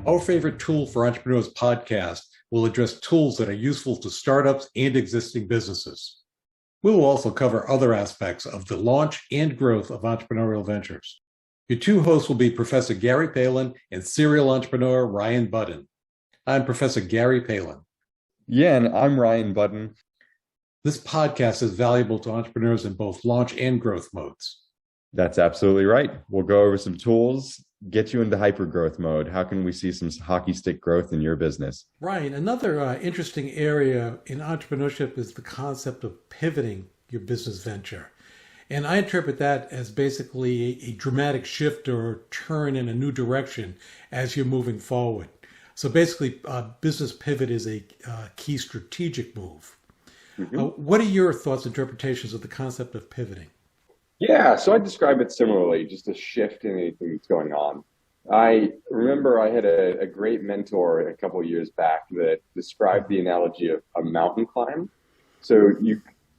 Our Favorite Tool for Entrepreneurs podcast will address tools that are useful to startups and existing businesses. We will also cover other aspects of the launch and growth of entrepreneurial ventures. Your two hosts will be Professor Gary Palin and serial entrepreneur Ryan Budden. I'm Professor Gary Palin. Yeah, and I'm Ryan Budden. This podcast is valuable to entrepreneurs in both launch and growth modes. That's absolutely right. We'll go over some tools, get you into hyper-growth mode. How can we see some hockey stick growth in your business? Ryan, another interesting area in entrepreneurship is the concept of pivoting your business venture. And I interpret that as basically a dramatic shift or turn in a new direction as you're moving forward. So basically, business pivot is a key strategic move. Mm-hmm. What are your thoughts, interpretations of the concept of pivoting? Yeah, so I describe it similarly, just a shift in anything that's going on. I remember I had a great mentor a couple of years back that described the analogy of a mountain climb. So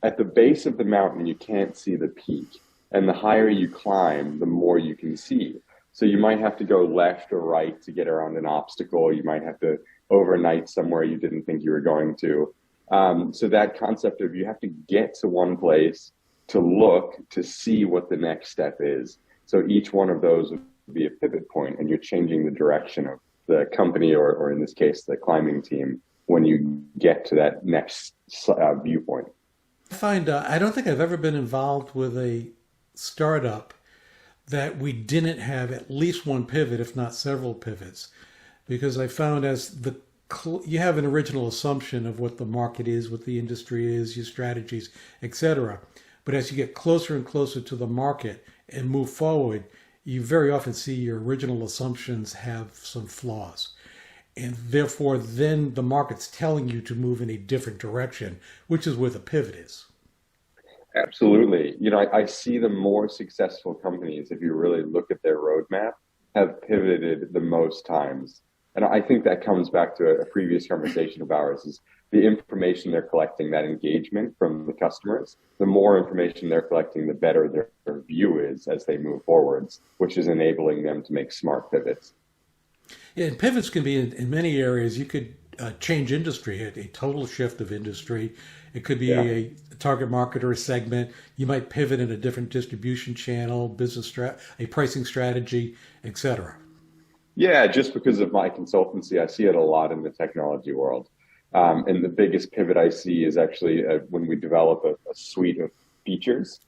at the base of the mountain, you can't see the peak. And the higher you climb, the more you can see. So you might have to go left or right to get around an obstacle. You might have to overnight somewhere you didn't think you were going to. So that concept of you have to get to one place to look to see what the next step is. So each one of those would be a pivot point, and you're changing the direction of the company, or in this case, the climbing team, when you get to that next viewpoint. I don't think I've ever been involved with a startup that we didn't have at least one pivot, if not several pivots, because I found you have an original assumption of what the market is, what the industry is, your strategies, etc. But as you get closer and closer to the market and move forward, you very often see your original assumptions have some flaws. And therefore, then the market's telling you to move in a different direction, which is where the pivot is. Absolutely. I see the more successful companies, if you really look at their roadmap, have pivoted the most times. And I think that comes back to a previous conversation of ours, is the information they're collecting, that engagement from the customers. The more information they're collecting, the better their view is as they move forwards, which is enabling them to make smart pivots. Yeah, and pivots can be in many areas. You could change industry, a total shift of industry. It could be a target market or a segment. You might pivot in a different distribution channel, a pricing strategy, etc. Yeah, just because of my consultancy, I see it a lot in the technology world. And the biggest pivot I see is actually when we develop a suite of features.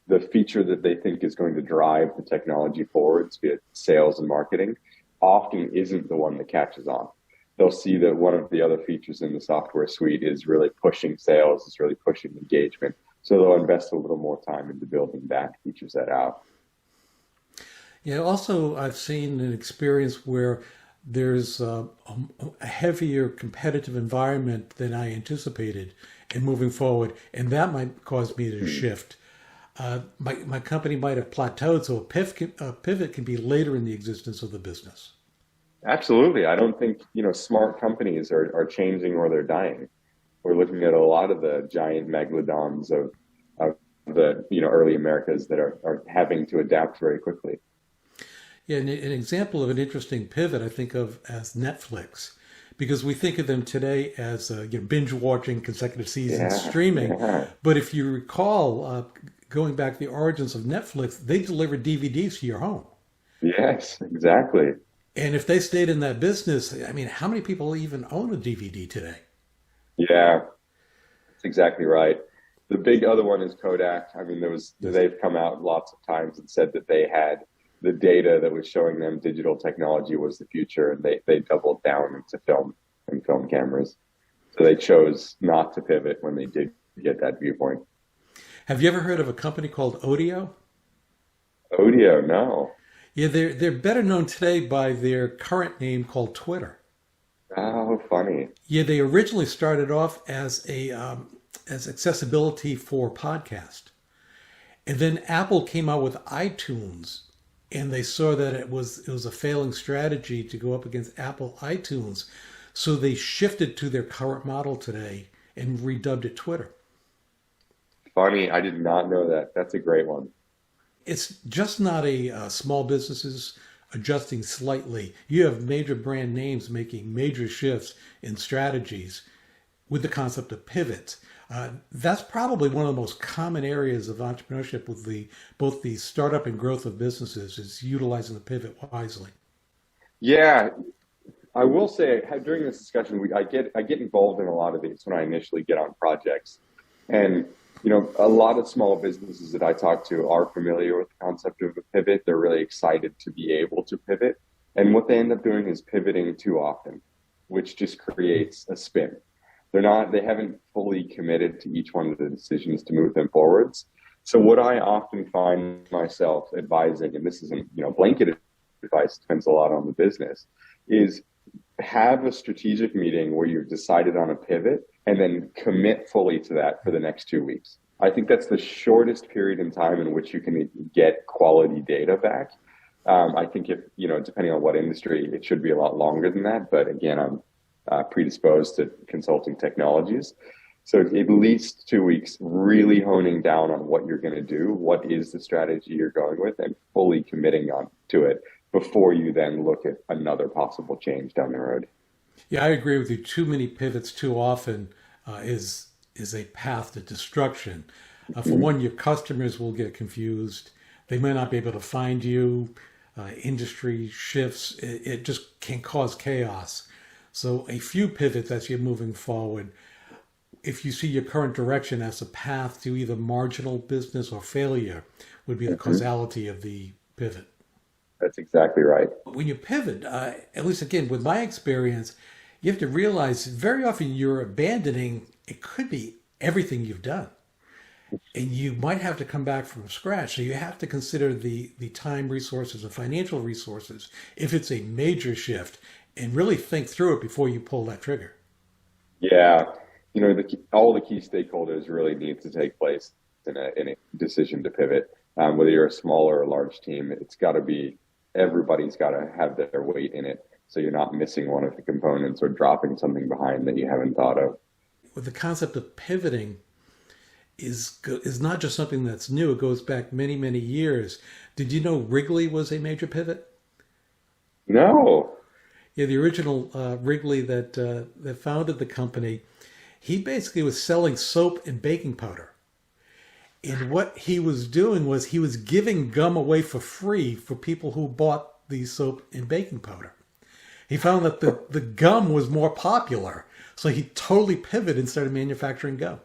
The feature that they think is going to drive the technology forwards, be it sales and marketing, often isn't the one that catches on. They'll see that one of the other features in the software suite is really pushing sales, is really pushing engagement. So they'll invest a little more time into building that feature set out. Yeah, also I've seen an experience where there's a heavier competitive environment than I anticipated in moving forward, and that might cause me to shift. My company might have plateaued, so a pivot can be later in the existence of the business. Absolutely. I don't think, smart companies are changing or they're dying. We're looking at a lot of the giant megalodons of the, early Americas that are having to adapt very quickly. Yeah, an example of an interesting pivot I think of as Netflix, because we think of them today as binge watching consecutive seasons streaming. Yeah. But if you recall, going back to the origins of Netflix, they delivered DVDs to your home. Yes, exactly. And if they stayed in that business, how many people even own a DVD today? Yeah, that's exactly right. The big other one is Kodak. They've come out lots of times and said that they had the data that was showing them digital technology was the future, and they doubled down into film and film cameras. So they chose not to pivot when they did get that viewpoint. Have you ever heard of a company called Odeo? Odeo, no. Yeah, they're better known today by their current name called Twitter. Oh, funny. Yeah, they originally started off as as accessibility for podcast. And then Apple came out with iTunes, and they saw that it was a failing strategy to go up against Apple iTunes. So they shifted to their current model today and redubbed it Twitter. Funny, I did not know that. That's a great one. It's just not a small businesses adjusting slightly. You have major brand names making major shifts in strategies with the concept of pivots. That's probably one of the most common areas of entrepreneurship with both the startup and growth of businesses is utilizing the pivot wisely. Yeah, I will say during this discussion, I get involved in a lot of these when I initially get on projects, and a lot of small businesses that I talk to are familiar with the concept of a pivot. They're really excited to be able to pivot, and what they end up doing is pivoting too often, which just creates a spin. They haven't fully committed to each one of the decisions to move them forwards. So what I often find myself advising, and this isn't blanket advice, depends a lot on the business, is have a strategic meeting where you've decided on a pivot and then commit fully to that for the next 2 weeks. I think that's the shortest period in time in which you can get quality data back. I think if, depending on what industry, it should be a lot longer than that. But again, I'm predisposed to consulting technologies. So at least 2 weeks, really honing down on what you're going to do, what is the strategy you're going with, and fully committing to it before you then look at another possible change down the road. Yeah, I agree with you. Too many pivots too often is a path to destruction. For one, your customers will get confused. They may not be able to find you. Industry shifts. It just can cause chaos. So a few pivots as you're moving forward, if you see your current direction as a path to either marginal business or failure, would be the causality of the pivot. That's exactly right. When you pivot, at least again, with my experience, you have to realize very often you're abandoning, it could be everything you've done. And you might have to come back from scratch. So you have to consider the time resources and financial resources if it's a major shift, and really think through it before you pull that trigger. Yeah, all the key stakeholders really need to take place in a decision to pivot. Whether you're a small or a large team, everybody's got to have their weight in it. So you're not missing one of the components or dropping something behind that you haven't thought of. With the concept of pivoting is not just something that's new. It goes back many, many years. Did you know Wrigley was a major pivot? No. Yeah, the original Wrigley that founded the company, he basically was selling soap and baking powder. And what he was doing was he was giving gum away for free for people who bought the soap and baking powder. He found that the gum was more popular, so he totally pivoted and started manufacturing gum.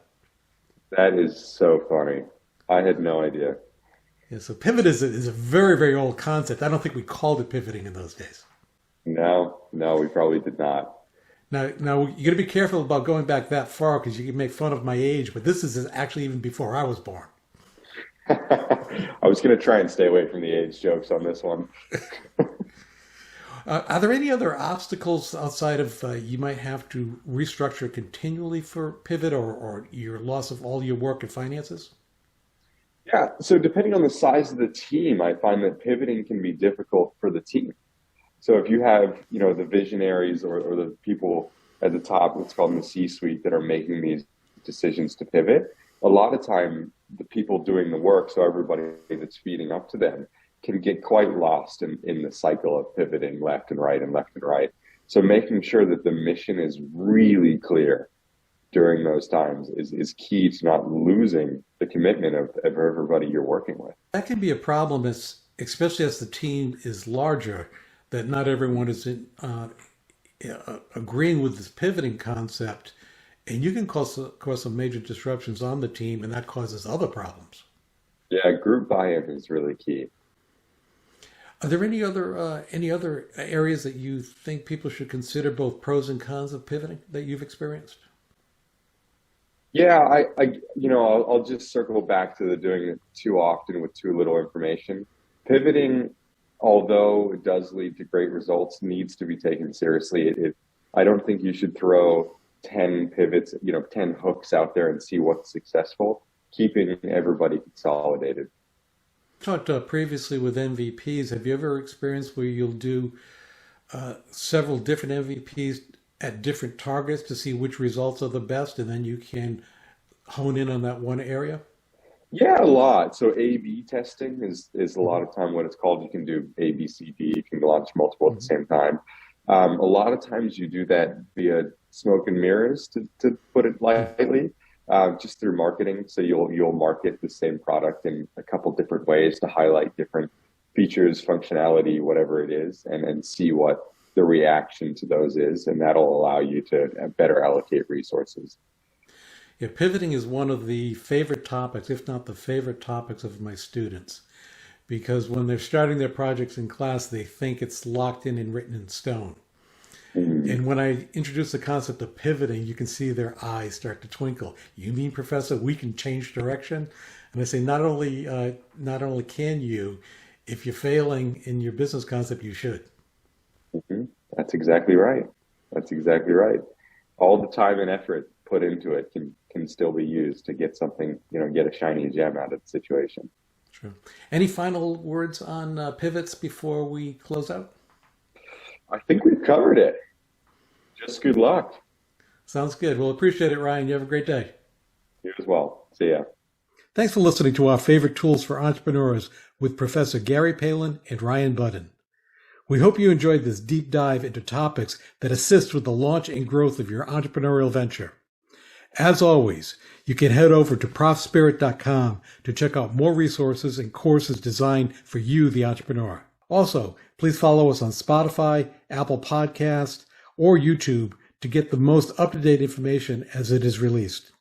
That is so funny. I had no idea. Yeah, so pivot is a very, very old concept. I don't think we called it pivoting in those days. No, we probably did not. Now you got to be careful about going back that far because you can make fun of my age, but this is actually even before I was born. I was going to try and stay away from the age jokes on this one. Are there any other obstacles outside of you might have to restructure continually for pivot or your loss of all your work and finances? Yeah, so depending on the size of the team, I find that pivoting can be difficult for the team. So if you have, the visionaries or the people at the top, let's call them the C-suite, that are making these decisions to pivot, a lot of time the people doing the work, so everybody that's feeding up to them, can get quite lost in the cycle of pivoting left and right and left and right. So making sure that the mission is really clear during those times is key to not losing the commitment of everybody you're working with. That can be a problem, especially as the team is larger, that not everyone is agreeing with this pivoting concept, and you can cause some major disruptions on the team, and that causes other problems. Yeah, group buy-in is really key. Are there any other areas that you think people should consider, both pros and cons of pivoting, that you've experienced? Yeah, I'll just circle back to the doing it too often with too little information. Pivoting, although it does lead to great results, needs to be taken seriously. I don't think you should throw 10 pivots, 10 hooks out there and see what's successful. Keeping everybody consolidated. You talked previously with MVPs. Have you ever experienced where you'll do several different MVPs at different targets to see which results are the best, and then you can hone in on that one area? Yeah, a lot. So A/B testing is a lot of time what it's called. You can do A, B, C, D. You can launch multiple at the Mhm. same time. A lot of times you do that via smoke and mirrors, to put it lightly, just through marketing. So you'll market the same product in a couple different ways to highlight different features, functionality, whatever it is, and see what the reaction to those is, and that'll allow you to better allocate resources. Yeah, pivoting is one of the favorite topics, if not the favorite topics of my students, because when they're starting their projects in class, they think it's locked in and written in stone. Mhm. And when I introduce the concept of pivoting, you can see their eyes start to twinkle. You mean, Professor, we can change direction? And I say, not only can you, if you're failing in your business concept, you should. Mhm. That's exactly right. That's exactly right. All the time and effort put into it can still be used to get something, get a shiny gem out of the situation. True. Any final words on pivots before we close out? I think we've covered it. Just good luck. Sounds good. Well, appreciate it, Ryan. You have a great day. You as well. See ya. Thanks for listening to our favorite tools for entrepreneurs with Professor Gary Palin and Ryan Budden. We hope you enjoyed this deep dive into topics that assist with the launch and growth of your entrepreneurial venture. As always, you can head over to ProfSpirit.com to check out more resources and courses designed for you, the entrepreneur. Also, please follow us on Spotify, Apple Podcasts, or YouTube to get the most up-to-date information as it is released.